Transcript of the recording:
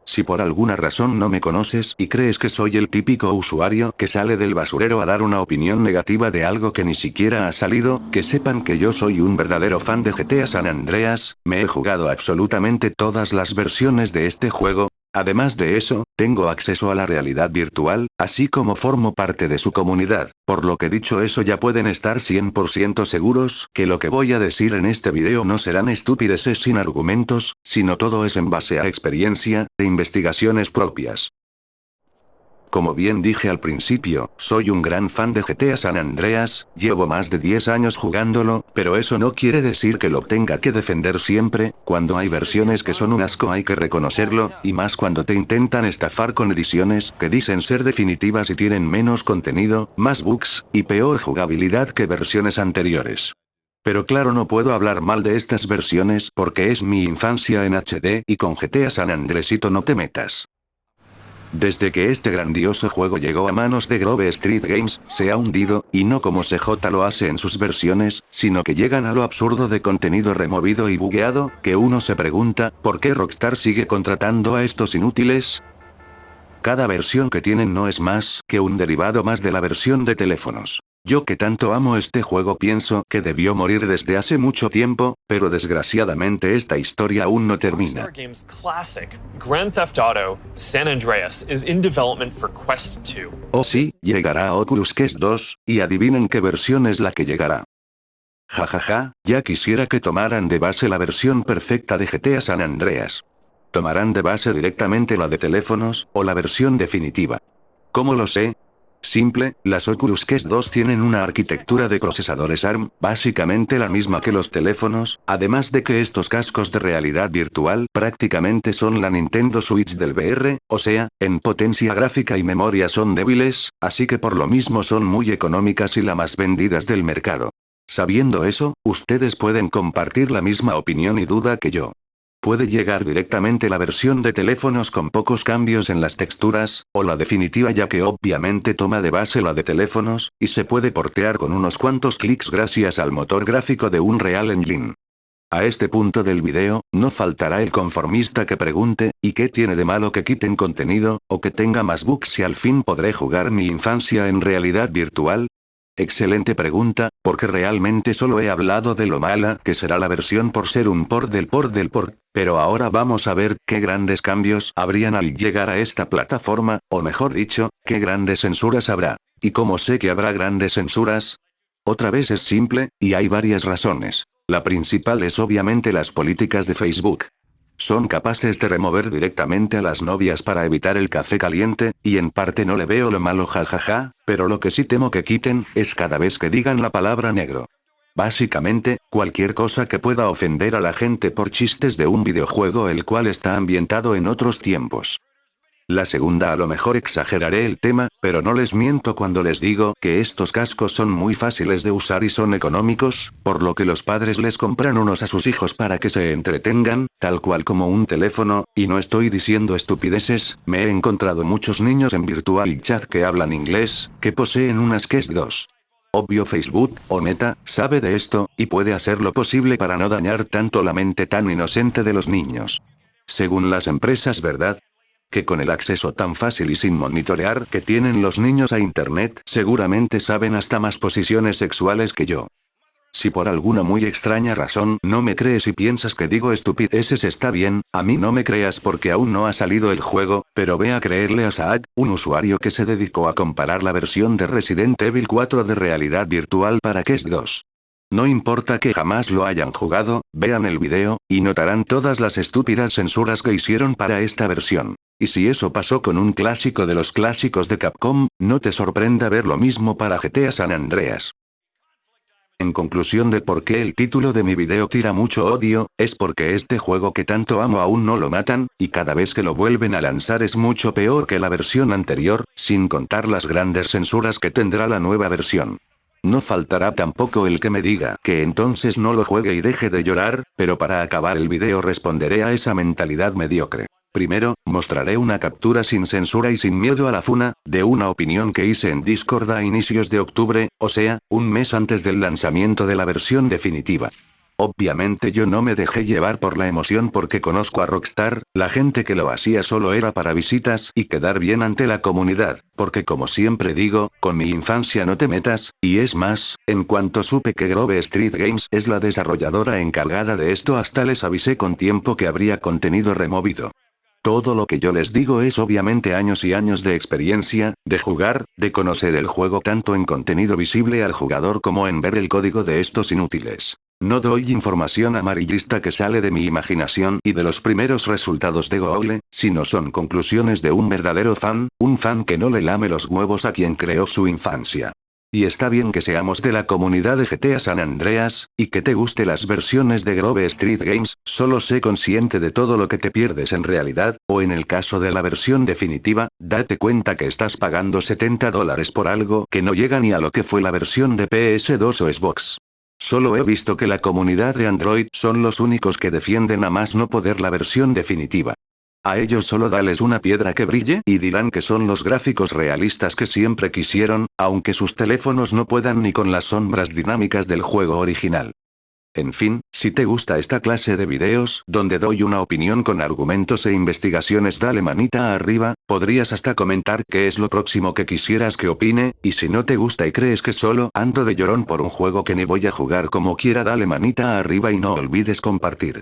Si por alguna razón no me conoces y crees que soy el típico usuario que sale del basurero a dar una opinión negativa de algo que ni siquiera ha salido, que sepan que yo soy un verdadero fan de GTA San Andreas, me he jugado absolutamente todas las versiones de este juego. Además de eso, tengo acceso a la realidad virtual, así como formo parte de su comunidad, por lo que dicho eso ya pueden estar 100% seguros que lo que voy a decir en este video no serán estupideces sin argumentos, sino todo es en base a experiencia, e investigaciones propias. Como bien dije al principio, soy un gran fan de GTA San Andreas, llevo más de 10 años jugándolo, pero eso no quiere decir que lo tenga que defender siempre. Cuando hay versiones que son un asco hay que reconocerlo, y más cuando te intentan estafar con ediciones que dicen ser definitivas y tienen menos contenido, más bugs, y peor jugabilidad que versiones anteriores. Pero claro, no puedo hablar mal de estas versiones porque es mi infancia en HD y con GTA San Andresito no te metas. Desde que este grandioso juego llegó a manos de Grove Street Games, se ha hundido, y no como CJ lo hace en sus versiones, sino que llegan a lo absurdo de contenido removido y bugueado, que uno se pregunta, ¿por qué Rockstar sigue contratando a estos inútiles? Cada versión que tienen no es más que un derivado más de la versión de teléfonos. Yo que tanto amo este juego pienso que debió morir desde hace mucho tiempo, pero desgraciadamente esta historia aún no termina. Rockstar Games' classic Grand Theft Auto San Andreas is in development for Quest 2. Oh sí, llegará a Oculus Quest 2, y adivinen qué versión es la que llegará. Jajaja, ya quisiera que tomaran de base la versión perfecta de GTA San Andreas. ¿Tomarán de base directamente la de teléfonos, o la versión definitiva? ¿Cómo lo sé? Simple, las Oculus Quest 2 tienen una arquitectura de procesadores ARM, básicamente la misma que los teléfonos, además de que estos cascos de realidad virtual prácticamente son la Nintendo Switch del VR, o sea, en potencia gráfica y memoria son débiles, así que por lo mismo son muy económicas y las más vendidas del mercado. Sabiendo eso, ustedes pueden compartir la misma opinión y duda que yo. Puede llegar directamente la versión de teléfonos con pocos cambios en las texturas, o la definitiva ya que obviamente toma de base la de teléfonos, y se puede portear con unos cuantos clics gracias al motor gráfico de Unreal Engine. A este punto del video, no faltará el conformista que pregunte, ¿y qué tiene de malo que quiten contenido, o que tenga más bugs si al fin podré jugar mi infancia en realidad virtual? Excelente pregunta, porque realmente solo he hablado de lo mala que será la versión por ser un port del port, pero ahora vamos a ver qué grandes cambios habrían al llegar a esta plataforma, o mejor dicho, qué grandes censuras habrá. ¿Y cómo sé que habrá grandes censuras? Otra vez es simple, y hay varias razones. La principal es obviamente las políticas de Facebook. Son capaces de remover directamente a las novias para evitar el café caliente, y en parte no le veo lo malo jajaja, pero lo que sí temo que quiten es cada vez que digan la palabra negro. Básicamente, cualquier cosa que pueda ofender a la gente por chistes de un videojuego el cual está ambientado en otros tiempos. La segunda, a lo mejor exageraré el tema, pero no les miento cuando les digo que estos cascos son muy fáciles de usar y son económicos, por lo que los padres les compran unos a sus hijos para que se entretengan, tal cual como un teléfono, y no estoy diciendo estupideces, me he encontrado muchos niños en Virtual Chat que hablan inglés, que poseen unas Quest 2. Obvio Facebook, o Meta, sabe de esto, y puede hacer lo posible para no dañar tanto la mente tan inocente de los niños. Según las empresas, ¿verdad? Que con el acceso tan fácil y sin monitorear que tienen los niños a internet, seguramente saben hasta más posiciones sexuales que yo. Si por alguna muy extraña razón no me crees y piensas que digo estupideces está bien, a mí no me creas porque aún no ha salido el juego, pero ve a creerle a Saad, un usuario que se dedicó a comparar la versión de Resident Evil 4 de realidad virtual para Quest 2. No importa que jamás lo hayan jugado, vean el video, y notarán todas las estúpidas censuras que hicieron para esta versión. Y si eso pasó con un clásico de los clásicos de Capcom, no te sorprenda ver lo mismo para GTA San Andreas. En conclusión de por qué el título de mi video tira mucho odio, es porque este juego que tanto amo aún no lo matan, y cada vez que lo vuelven a lanzar es mucho peor que la versión anterior, sin contar las grandes censuras que tendrá la nueva versión. No faltará tampoco el que me diga que entonces no lo juegue y deje de llorar, pero para acabar el video responderé a esa mentalidad mediocre. Primero, mostraré una captura sin censura y sin miedo a la funa, de una opinión que hice en Discord a inicios de octubre, o sea, un mes antes del lanzamiento de la versión definitiva. Obviamente yo no me dejé llevar por la emoción porque conozco a Rockstar, la gente que lo hacía solo era para visitas y quedar bien ante la comunidad, porque como siempre digo, con mi infancia no te metas, y es más, en cuanto supe que Grove Street Games es la desarrolladora encargada de esto hasta les avisé con tiempo que habría contenido removido. Todo lo que yo les digo es obviamente años y años de experiencia, de jugar, de conocer el juego tanto en contenido visible al jugador como en ver el código de estos inútiles. No doy información amarillista que sale de mi imaginación y de los primeros resultados de Google, sino son conclusiones de un verdadero fan, un fan que no le lame los huevos a quien creó su infancia. Y está bien que seamos de la comunidad de GTA San Andreas, y que te guste las versiones de Grove Street Games, solo sé consciente de todo lo que te pierdes en realidad, o en el caso de la versión definitiva, date cuenta que estás pagando $70 por algo que no llega ni a lo que fue la versión de PS2 o Xbox. Solo he visto que la comunidad de Android son los únicos que defienden a más no poder la versión definitiva. A ellos solo dales una piedra que brille y dirán que son los gráficos realistas que siempre quisieron, aunque sus teléfonos no puedan ni con las sombras dinámicas del juego original. En fin, si te gusta esta clase de videos, donde doy una opinión con argumentos e investigaciones, dale manita arriba, podrías hasta comentar qué es lo próximo que quisieras que opine, y si no te gusta y crees que solo ando de llorón por un juego que ni voy a jugar como quiera, dale manita arriba y no olvides compartir.